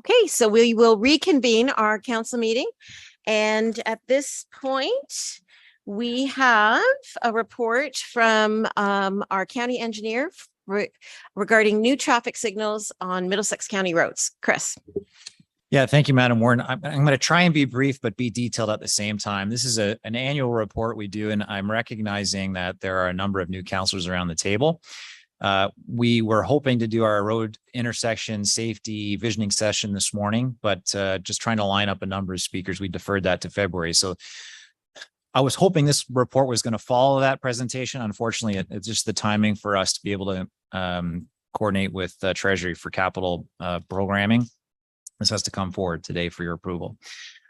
Okay, so we will reconvene our council meeting. And at this point, we have a report from our county engineer regarding new traffic signals on Middlesex County roads. Chris. Yeah, thank you, Madam Warden. I'm going to try and be brief, but be detailed at the same time. This is an annual report we do, and I'm recognizing that there are a number of new councilors around the table. We were hoping to do our road intersection safety visioning session this morning, but just trying to line up a number of speakers, we deferred that to February. So I was hoping this report was going to follow that presentation. Unfortunately, it's just the timing for us to be able to coordinate with Treasury for capital programming. This has to come forward today for your approval.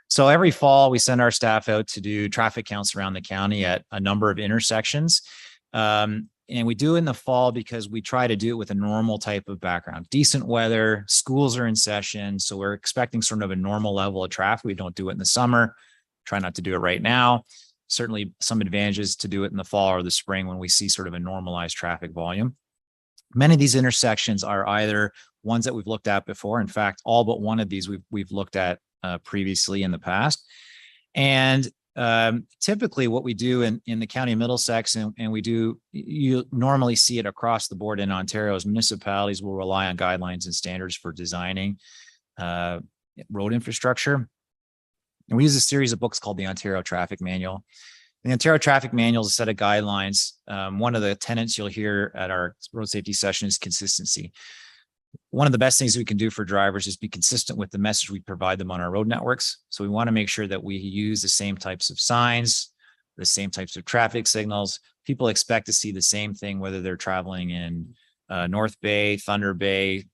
So every fall, we send our staff out to do traffic counts around the county at a number of intersections. And we do it in the fall because we try to do it with a normal type of background, decent weather, schools are in session. So we're expecting sort of a normal level of traffic. We don't do it in the summer, try not to do it right now. Certainly some advantages to do it in the fall or the spring when we see sort of a normalized traffic volume. Many of these intersections are either ones that we've looked at before. In fact, all but one of these we've looked at previously in the past. And typically what we do in the county of Middlesex, and you normally see it across the board in Ontario, is municipalities will rely on guidelines and standards for designing road infrastructure. And we use a series of books called the Ontario Traffic Manual. The Ontario Traffic Manual is a set of guidelines. One of the tenets you'll hear at our road safety session is consistency. One of the best things we can do for drivers is be consistent with the message we provide them on our road networks. So we want to make sure that we use the same types of signs, the same types of traffic signals. People expect to see the same thing, whether they're traveling in North Bay, Thunder Bay,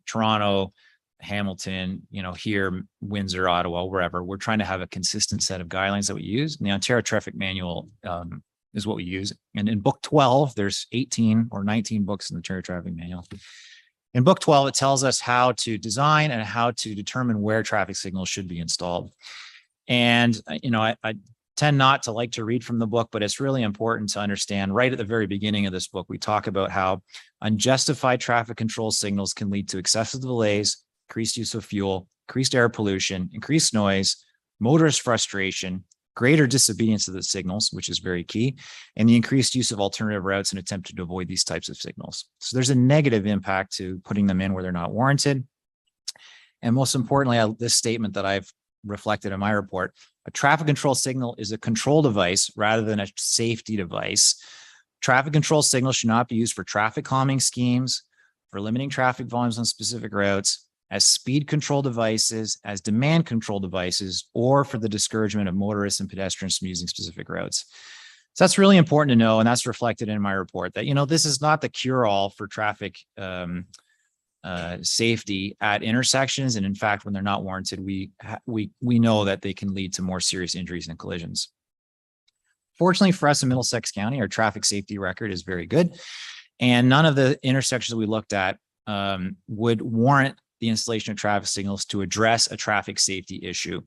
Toronto, Hamilton, here, Windsor, Ottawa, wherever. We're trying to have a consistent set of guidelines that we use. And the Ontario Traffic Manual is what we use. And in book 12, there's 18 or 19 books in the Ontario Traffic Manual. In book 12, it tells us how to design and how to determine where traffic signals should be installed. And, I tend not to like to read from the book, but it's really important to understand right at the very beginning of this book, we talk about how unjustified traffic control signals can lead to excessive delays, increased use of fuel, increased air pollution, increased noise, motorist frustration, greater disobedience of the signals, which is very key, and the increased use of alternative routes in an attempt to avoid these types of signals. So there's a negative impact to putting them in where they're not warranted. And most importantly, this statement that I've reflected in my report, a traffic control signal is a control device rather than a safety device. Traffic control signals should not be used for traffic calming schemes, for limiting traffic volumes on specific routes, as speed control devices, as demand control devices, or for the discouragement of motorists and pedestrians from using specific routes. So that's really important to know, and that's reflected in my report that, this is not the cure-all for traffic safety at intersections. And in fact, when they're not warranted, we know that they can lead to more serious injuries and collisions. Fortunately for us in Middlesex County, our traffic safety record is very good. And none of the intersections we looked at would warrant the installation of traffic signals to address a traffic safety issue.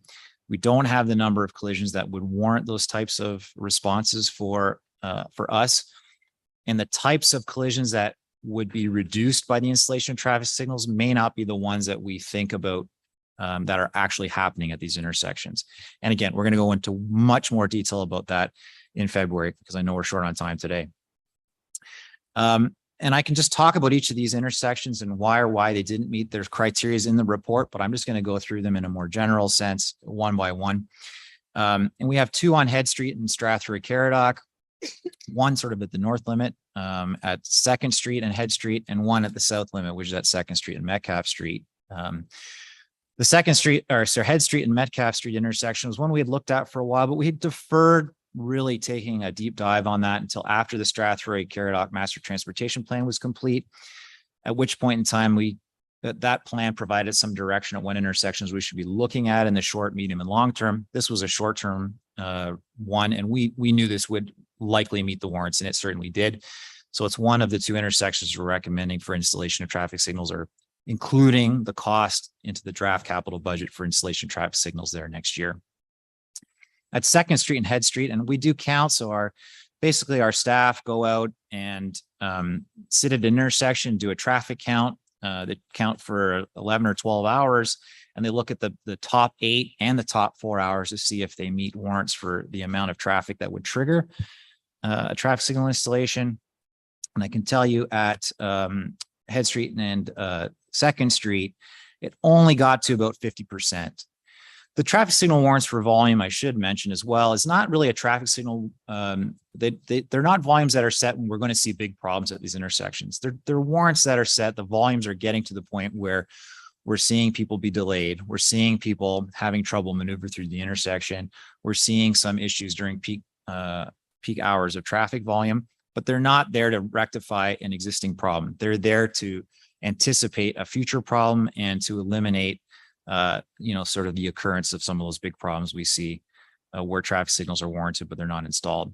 We don't have the number of collisions that would warrant those types of responses for us. And the types of collisions that would be reduced by the installation of traffic signals may not be the ones that we think about that are actually happening at these intersections. And again, we're going to go into much more detail about that in February because I know we're short on time today. And I can just talk about each of these intersections and why they didn't meet their criteria in the report, but I'm just going to go through them in a more general sense, one by one. And we have two on Head Street in Strathroy-Caradoc, one sort of at the north limit at 2nd Street and Head Street, and one at the south limit, which is at 2nd Street and Metcalfe Street. The 2nd Street, Head Street and Metcalfe Street intersection was one we had looked at for a while, but we had deferred really taking a deep dive on that until after the Strathroy-Caradoc Master Transportation Plan was complete, at which point in time that plan provided some direction at what intersections we should be looking at in the short, medium, and long term. This was a short-term one, and we knew this would likely meet the warrants, and it certainly did. So it's one of the two intersections we're recommending for installation of traffic signals, or including the cost into the draft capital budget for installation of traffic signals there next year. At 2nd Street and Head Street, and we do count, so basically our staff go out and sit at an intersection, do a traffic count. that count for 11 or 12 hours, and they look at the top 8 and the top 4 hours to see if they meet warrants for the amount of traffic that would trigger a traffic signal installation. And I can tell you at Head Street and 2nd Street, it only got to about 50%. The traffic signal warrants for volume, I should mention as well, is not really a traffic signal. They're not volumes that are set when we're going to see big problems at these intersections. They're warrants that are set. The volumes are getting to the point where we're seeing people be delayed. We're seeing people having trouble maneuver through the intersection. We're seeing some issues during peak hours of traffic volume, but they're not there to rectify an existing problem. They're there to anticipate a future problem and to eliminate sort of the occurrence of some of those big problems we see where traffic signals are warranted, but they're not installed.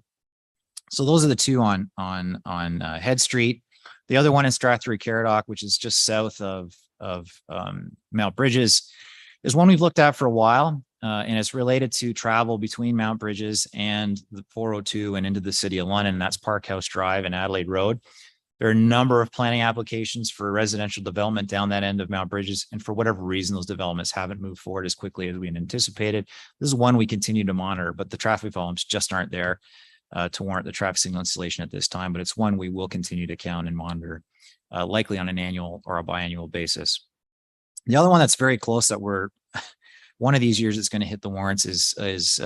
So those are the two on Head Street. The other one in Strathroy-Caradoc, which is just south of Mount Bridges, is one we've looked at for a while, and it's related to travel between Mount Bridges and the 402 and into the city of London. And that's Parkhouse Drive and Adelaide Road. There are a number of planning applications for residential development down that end of Mount Bridges. And for whatever reason, those developments haven't moved forward as quickly as we had anticipated. This is one we continue to monitor, but the traffic volumes just aren't there to warrant the traffic signal installation at this time. But it's one we will continue to count and monitor, likely on an annual or a biannual basis. The other one that's very close that we're one of these years it's going to hit the warrants is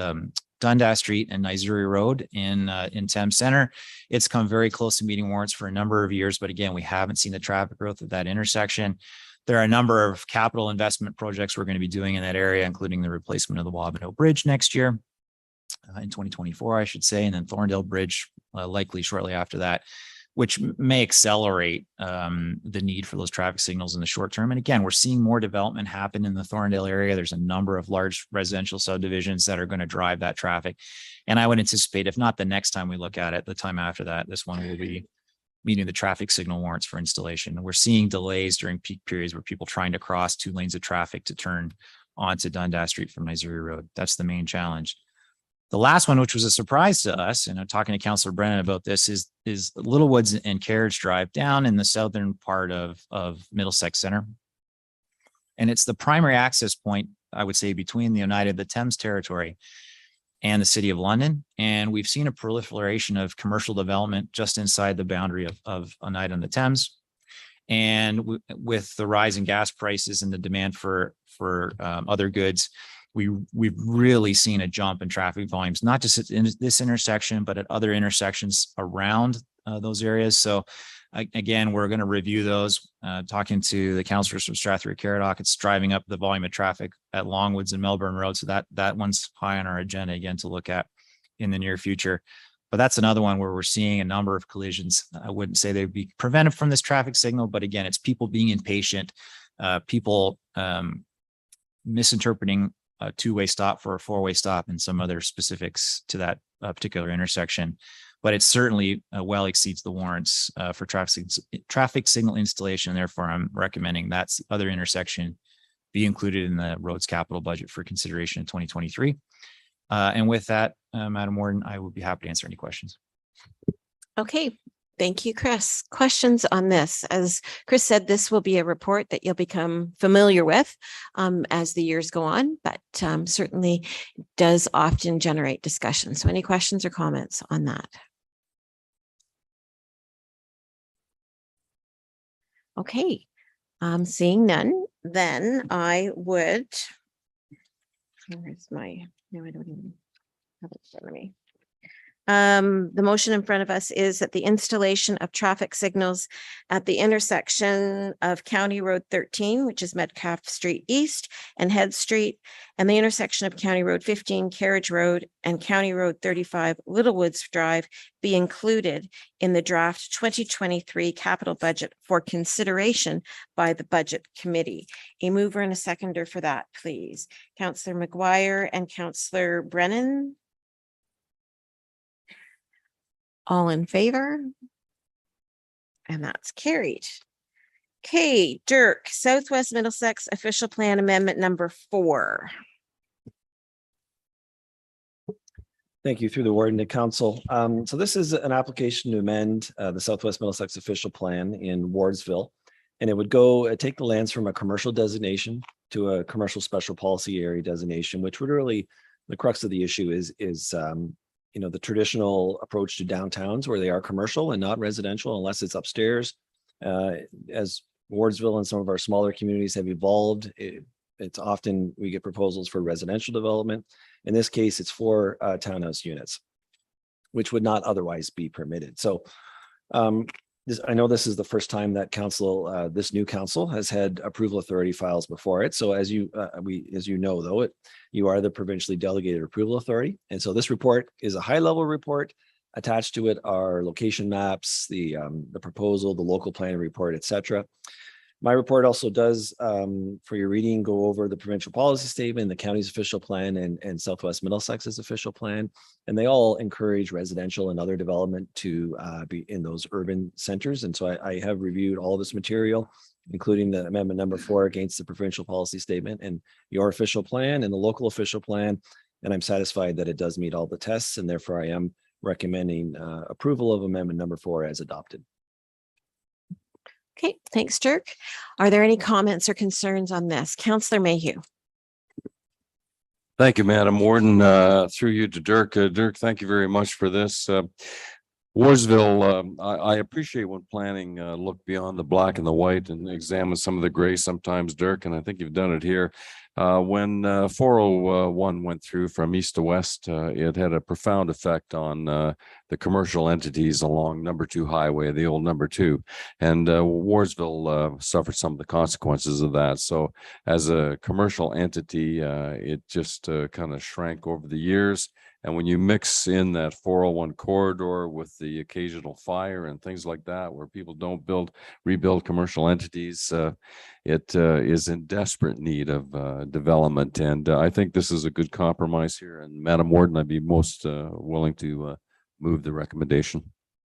Dundas Street and Naizuri Road in Thames Center. It's come very close to meeting warrants for a number of years, but again, we haven't seen the traffic growth at that intersection. There are a number of capital investment projects we're going to be doing in that area, including the replacement of the Wabineau Bridge next year, in 2024, I should say, and then Thorndale Bridge likely shortly after that, which may accelerate the need for those traffic signals in the short term. And again, we're seeing more development happen in the Thorndale area. There's a number of large residential subdivisions that are going to drive that traffic. And I would anticipate, if not the next time we look at it, the time after that, this one will be meeting the traffic signal warrants for installation. And we're seeing delays during peak periods where people trying to cross 2 lanes of traffic to turn onto Dundas Street from Naizuri Road. That's the main challenge. The last one, which was a surprise to us, and I'm talking to Councillor Brennan about this, is Littlewoods and Carriage Drive down in the southern part of Middlesex Center. And it's the primary access point, I would say, between the Thames Territory and the City of London. And we've seen a proliferation of commercial development just inside the boundary of Oneida on the Thames. And with the rise in gas prices and the demand for other goods, we've really seen a jump in traffic volumes, not just in this intersection, but at other intersections around those areas. So again, we're going to review those, talking to the councillors from Strathroy-Caradoc. It's driving up the volume of traffic at Longwoods and Melbourne Road. So that one's high on our agenda again to look at in the near future. But that's another one where we're seeing a number of collisions. I wouldn't say they'd be prevented from this traffic signal, but again, it's people being impatient, people misinterpreting a 2-way stop for a 4-way stop and some other specifics to that particular intersection. But it certainly well exceeds the warrants for traffic signal installation. And therefore, I'm recommending that other intersection be included in the roads capital budget for consideration in 2023. And with that, Madam Warden, I would be happy to answer any questions. Okay. Thank you, Chris. Questions on this? As Chris said, this will be a report that you'll become familiar with as the years go on, but certainly does often generate discussion. So any questions or comments on that? Okay. Seeing none, then I would, where's my, no, I don't even have it in front of me. The motion in front of us is that the installation of traffic signals at the intersection of County Road 13, which is Metcalfe Street East, and Head Street, and the intersection of County Road 15, Carriage Road, and County Road 35, Littlewoods Drive, be included in the draft 2023 capital budget for consideration by the Budget Committee. A mover and a seconder for that, please. Councillor McGuire and Councillor Brennan. All in favor? And that's carried. Okay, Dirk, Southwest Middlesex Official Plan Amendment number 4. Thank you. Through the Warden to Council. So this is an application to amend the Southwest Middlesex Official Plan in Wardsville. And it would go take the lands from a commercial designation to a commercial special policy area designation, which would really, the crux of the issue is the traditional approach to downtowns where they are commercial and not residential unless it's upstairs. As Wardsville and some of our smaller communities have evolved, it's often we get proposals for residential development. In this case, it's for townhouse units, which would not otherwise be permitted. So I know this is the first time that this new council has had approval authority files before it. So as you know, though, you are the provincially delegated approval authority. And so this report is a high level report. Attached to it are location maps, the proposal, the local plan report, etc. My report also does, for your reading, go over the provincial policy statement, the county's official plan, and Southwest Middlesex's official plan. And they all encourage residential and other development to be in those urban centers. And so I have reviewed all this material, including the amendment number 4 against the provincial policy statement and your official plan and the local official plan. And I'm satisfied that it does meet all the tests, and therefore I am recommending approval of amendment number 4 as adopted. Okay, thanks, Dirk. Are there any comments or concerns on this? Councillor Mayhew. Thank you, Madam Warden. Through you to Dirk. Dirk, thank you very much for this. Wardsville, I appreciate when planning look beyond the black and the white and examine some of the gray sometimes, Dirk, and I think you've done it here. When 401 went through from east to west, it had a profound effect on the commercial entities along number 2 highway, the old number 2, and Wardsville suffered some of the consequences of that. So as a commercial entity, it just kind of shrank over the years. And when you mix in that 401 corridor with the occasional fire and things like that, where people don't rebuild commercial entities, it is in desperate need of development. And I think this is a good compromise here. And Madam Warden, I'd be most willing to move the recommendation.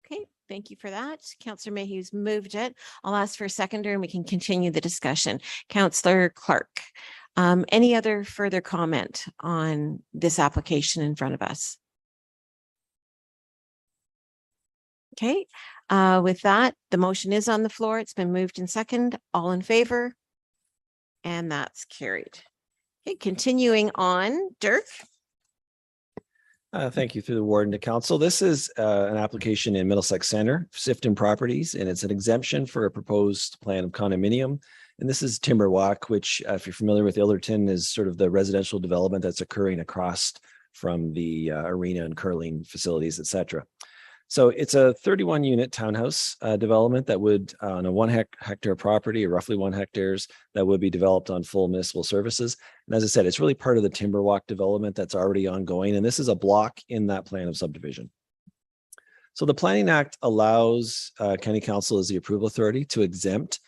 Okay, thank you for that. Councillor Mayhew's moved it. I'll ask for a seconder and we can continue the discussion. Councillor Clark. Any other further comment on this application in front of us? Okay, with that, the motion is on the floor. It's been moved and second. All in favor? And that's carried. Okay, continuing on, Dirk. Thank you through the warden to council. This is an application in Middlesex Center, Sifton Properties, and it's an exemption for a proposed plan of condominium. And this is Timberwalk, which, if you're familiar with Ilderton, is sort of the residential development that's occurring across from the arena and curling facilities, etc. So it's a 31 unit townhouse development that would, on a 1 hectare property, or roughly 1 hectare, that would be developed on full municipal services. And as I said, it's really part of the Timberwalk development that's already ongoing. And this is a block in that plan of subdivision. So the Planning Act allows County Council as the approval authority to exempt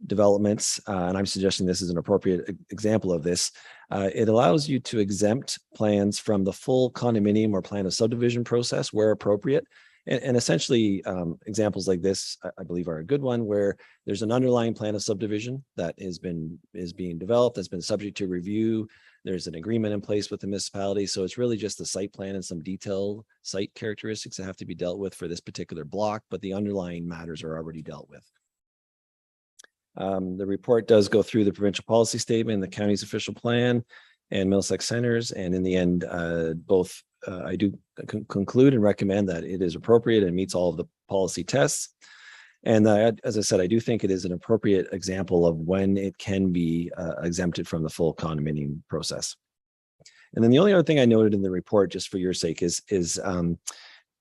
developments, and I'm suggesting this is an appropriate example of this. It allows you to exempt plans from the full condominium or plan of subdivision process where appropriate. And essentially, examples like this, I believe, are a good one, where there's an underlying plan of subdivision that is being developed, that's been subject to review. There's an agreement in place with the municipality. So it's really just the site plan and some detailed site characteristics that have to be dealt with for this particular block, but the underlying matters are already dealt with. The report does go through the provincial policy statement, the county's official plan, and Middlesex Centers. And in the end, both I do conclude and recommend that it is appropriate and meets all of the policy tests. And as I said, I do think it is an appropriate example of when it can be exempted from the full condominium process. And then the only other thing I noted in the report, just for your sake, is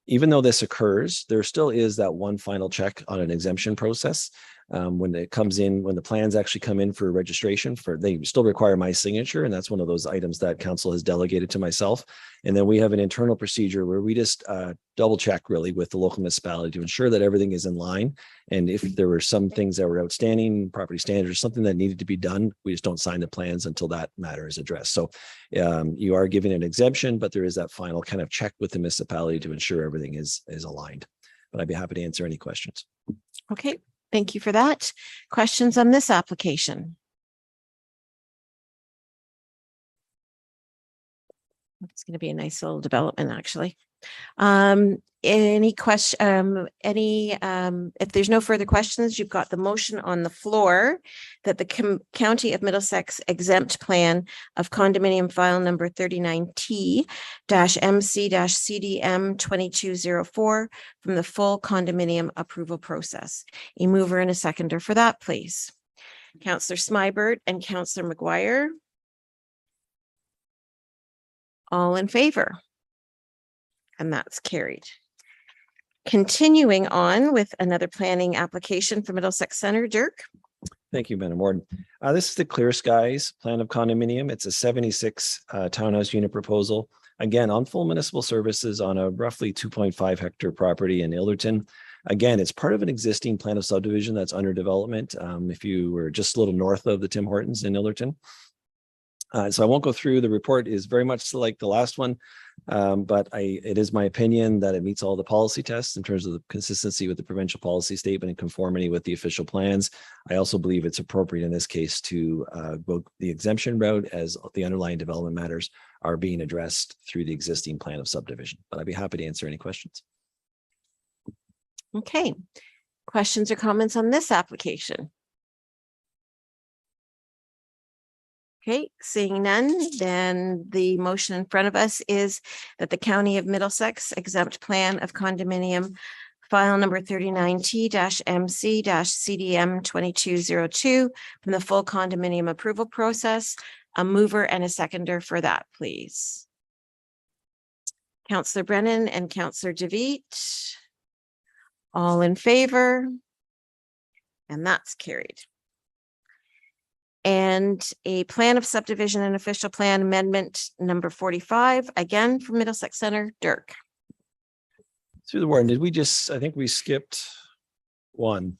even though this occurs, there still is that one final check on an exemption process. When it comes in, when the plans actually come in for registration, they still require my signature. And that's one of those items that council has delegated to myself. And then we have an internal procedure where we just double check really with the local municipality to ensure that everything is in line. And if there were some things that were outstanding, property standards, something that needed to be done, we just don't sign the plans until that matter is addressed. So you are given an exemption, but there is that final kind of check with the municipality to ensure everything is aligned. But I'd be happy to answer any questions. Okay. Thank you for that. Questions on this application? It's going to be a nice little development, actually. Any question, if there's no further questions, you've got the motion on the floor that the County of Middlesex exempt plan of condominium file number 39T-MC-CDM 2204 from the full condominium approval process. A mover and a seconder for that, please. Councillor Smybert and Councillor McGuire. All in favor? And that's carried. Continuing on with another planning application for Middlesex Center, Dirk. Thank you, Madam Warden. This is the Clear Skies plan of condominium. It's a 76 townhouse unit proposal. Again, on full municipal services on a roughly 2.5 hectare property in Ilderton. Again, it's part of an existing plan of subdivision that's under development. If you were just a little north of the Tim Hortons in Ilderton. So I won't go through. The report is very much like the last one, but it is my opinion that it meets all the policy tests in terms of the consistency with the provincial policy statement and conformity with the official plans. I also believe it's appropriate in this case to go the exemption route as the underlying development matters are being addressed through the existing plan of subdivision. But I'd be happy to answer any questions. Okay. Questions or comments on this application? Okay, seeing none, then the motion in front of us is that the County of Middlesex exempt plan of condominium file number 39T-MC-CDM 2202 from the full condominium approval process. A mover and a seconder for that, please. Councillor Brennan and Councillor DeVitt. All in favor? And that's carried. And a plan of subdivision and official plan amendment number 45, again from Middlesex Center, Dirk. Through the warden, did we just, I think we skipped one.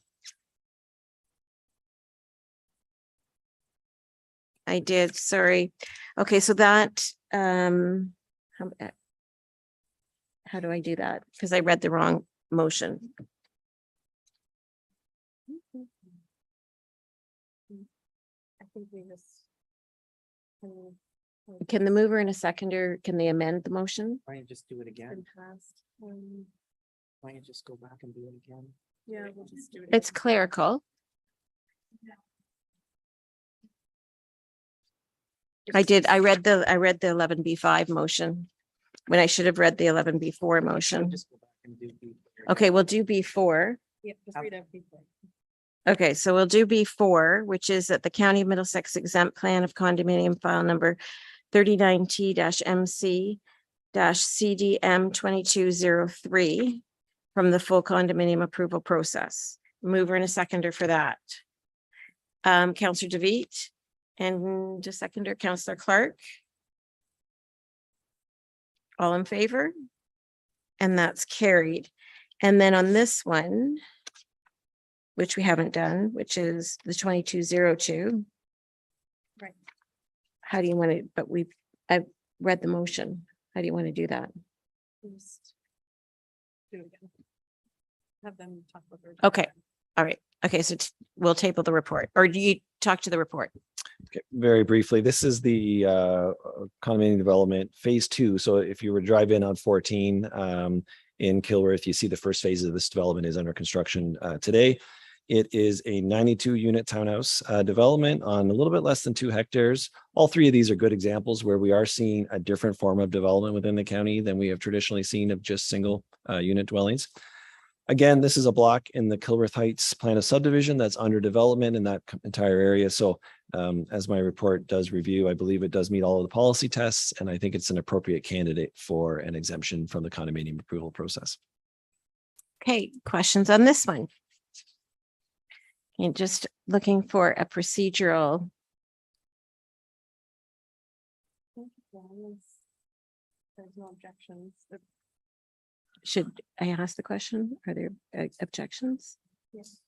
I did, sorry. Okay, so that, how do I do that? Because I read the wrong motion. I think we just. Can the mover and a seconder, can they amend the motion? Why don't you just do it again? Why don't you just go back and do it again? Yeah, we'll just do it. It's clerical. I read the 11B5 motion when I should have read the 11B4 motion. Just go back and do B4. Okay, we'll do B4. Yeah, just read out before. Okay, so we'll do B4, which is that the County of Middlesex exempt plan of condominium file number 39T-MC-CDM 2203 from the full condominium approval process. Mover and a seconder for that. Councillor DeVitt and a seconder, Councillor Clark. All in favor? And that's carried. And then on this one, which we haven't done, which is the 2202. Right. How do you want to, I've read the motion. How do you want to do that? Just do it again. Have them talk about their. Okay. All right. Okay. So we'll table the report, or do you talk to the report? Okay, very briefly, this is the condominium development phase 2. So if you were to drive in on 14 in Kilworth, you see the first phase of this development is under construction today. It is a 92 unit townhouse development on a little bit less than 2 hectares. All 3 of these are good examples where we are seeing a different form of development within the county than we have traditionally seen of just single unit dwellings. Again, this is a block in the Kilworth Heights plan of subdivision that's under development in that entire area. So as my report does review, I believe it does meet all of the policy tests, and I think it's an appropriate candidate for an exemption from the condominium approval process. Okay. Questions on this one? And just looking for a procedural. There's no objections. Should I ask the question? Are there objections? Yes.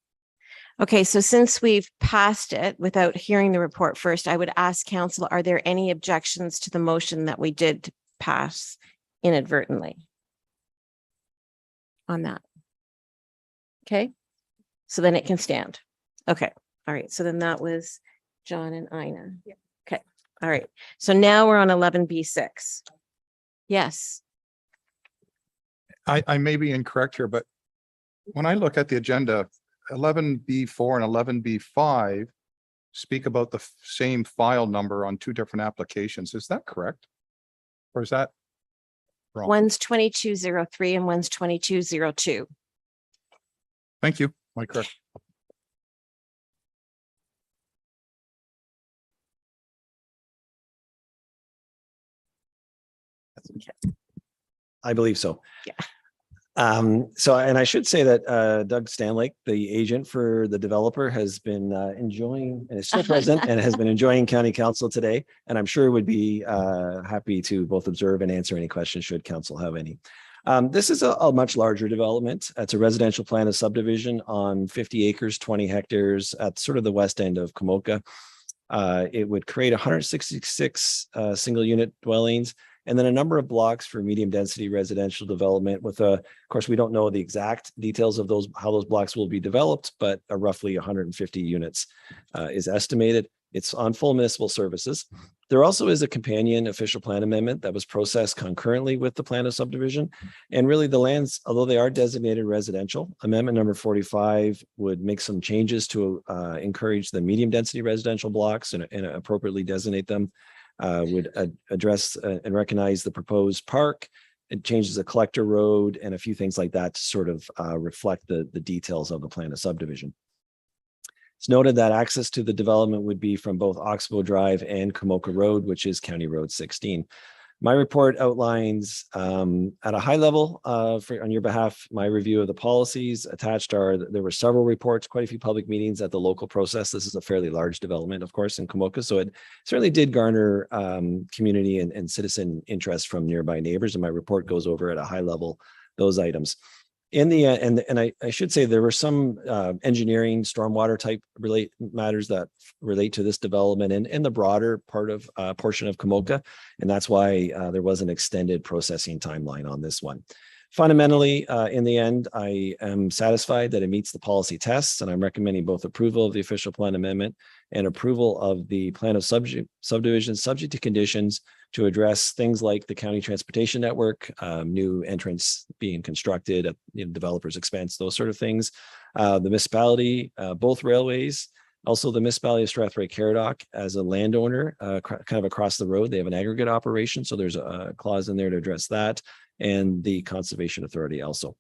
Okay, so since we've passed it without hearing the report first, I would ask council, are there any objections to the motion that we did pass inadvertently on that? Okay, so then it can stand. Okay, all right, so then that was John and Ina. Yeah. Okay, all right, so now we're on 11B6. Yes. I may be incorrect here, but when I look at the agenda, 11B4 and 11B5 speak about the same file number on two different applications. Is that correct? Or is that wrong? One's 2203 and one's 2202. Thank you. Am I correct? I believe so. Yeah. So, and I should say that Doug Stanlake, the agent for the developer, has been enjoying and is still present and has been enjoying county council today. And I'm sure would be happy to both observe and answer any questions should council have any. This is a much larger development. It's a residential plan of subdivision on 50 acres, 20 hectares at sort of the west end of Komoka. It would create 166 single unit dwellings, and then a number of blocks for medium density residential development with of course, we don't know the exact details of those, how those blocks will be developed, but roughly 150 units is estimated. It's on full municipal services. There also is a companion official plan amendment that was processed concurrently with the plan of subdivision. And really the lands, although they are designated residential, amendment number 45 would make some changes to encourage the medium density residential blocks and appropriately designate them. Would address and recognize the proposed park. It changes the collector road and a few things like that to sort of reflect the details of the plan of subdivision. It's noted that access to the development would be from both Oxbow Drive and Komoka Road, which is County Road 16. My report outlines at a high level on your behalf, my review of the policies. Attached there were several reports, quite a few public meetings at the local process. This is a fairly large development, of course, in Komoka. So it certainly did garner community and citizen interest from nearby neighbors. And my report goes over at a high level those items. In the and I should say there were some engineering, stormwater type matters that relate to this development and the broader portion of Komoka, and that's why there was an extended processing timeline on this one. Fundamentally, in the end, I am satisfied that it meets the policy tests, and I'm recommending both approval of the official plan amendment and approval of the plan of subdivision subject to conditions to address things like the county transportation network, new entrance being constructed at developers' expense, those sort of things. The municipality, both railways, also the municipality of Strathroy-Caradoc as a landowner, kind of across the road, they have an aggregate operation. So there's a clause in there to address that, and the Conservation Authority also.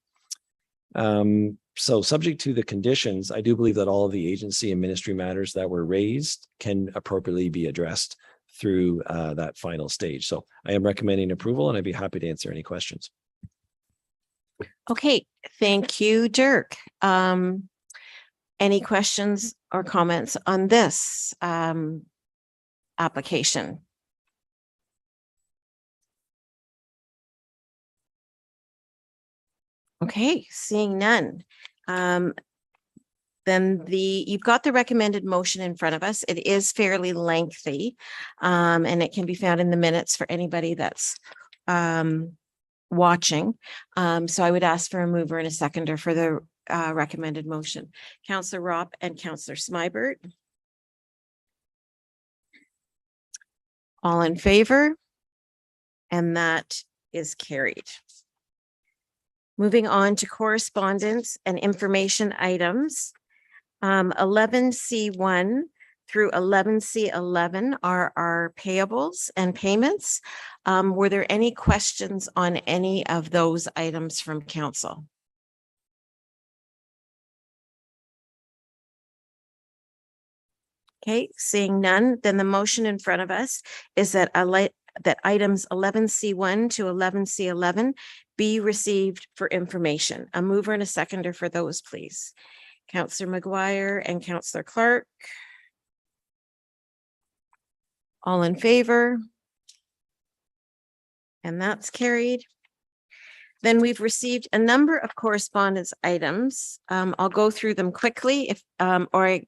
So subject to the conditions, I do believe that all of the agency and ministry matters that were raised can appropriately be addressed through that final stage. So I am recommending approval, and I'd be happy to answer any questions. Okay, thank you, Dirk. Any questions or comments on this application? Okay, seeing none. Then you've got the recommended motion in front of us. It is fairly lengthy, and it can be found in the minutes for anybody that's watching. So I would ask for a mover and a seconder for the recommended motion. Councillor Ropp and Councillor Smybert. All in favor? And that is carried. Moving on to correspondence and information items. 11C1 through 11C11 are our payables and payments. Were there any questions on any of those items from council? Okay, seeing none, then the motion in front of us is that that items 11C1 to 11C11 be received for information. A mover and a seconder for those, please. Councillor McGuire and Councillor Clark. All in favor? And that's carried. Then we've received a number of correspondence items. I'll go through them quickly if I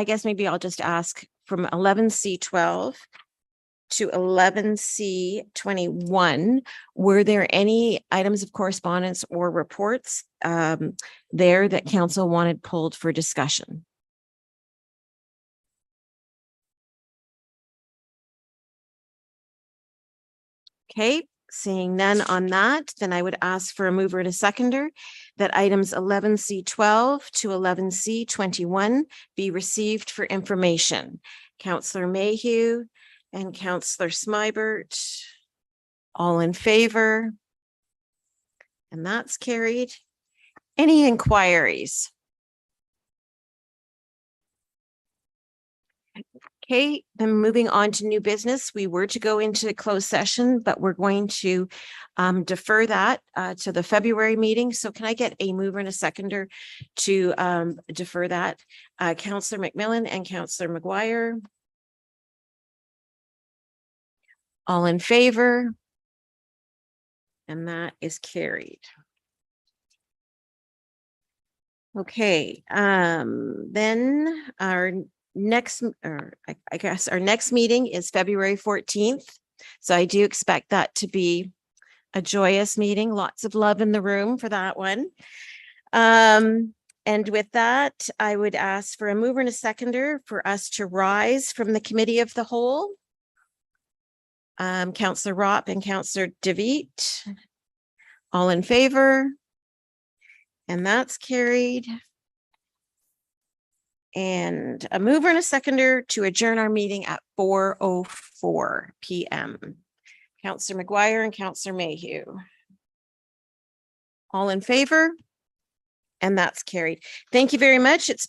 guess maybe I'll just ask from 11C12 to 11C21, were there any items of correspondence or reports there that council wanted pulled for discussion? Okay, Seeing none on that, then I would ask for a mover and a seconder that items 11C12 to 11C21 be received for information. Counselor Mayhew and Counselor Smybert, all in favor? And that's carried. Any inquiries? Okay, then moving on to new business. We were to go into closed session, but we're going to defer that to the February meeting. So can I get a mover and a seconder to defer that? Counselor McMillan and Counselor McGuire. All in favor? And that is carried. Okay, then our next, or I guess our next meeting is February 14th. So I do expect that to be a joyous meeting. Lots of love in the room for that one. And with that, I would ask for a mover and a seconder for us to rise from the committee of the whole. Counselor Ropp and Counselor DeVitt, all in favor? And that's carried. And a mover and a seconder to adjourn our meeting at 4:04 p.m. Counselor McGuire and Counselor Mayhew. All in favor? And that's carried. Thank you very much. It's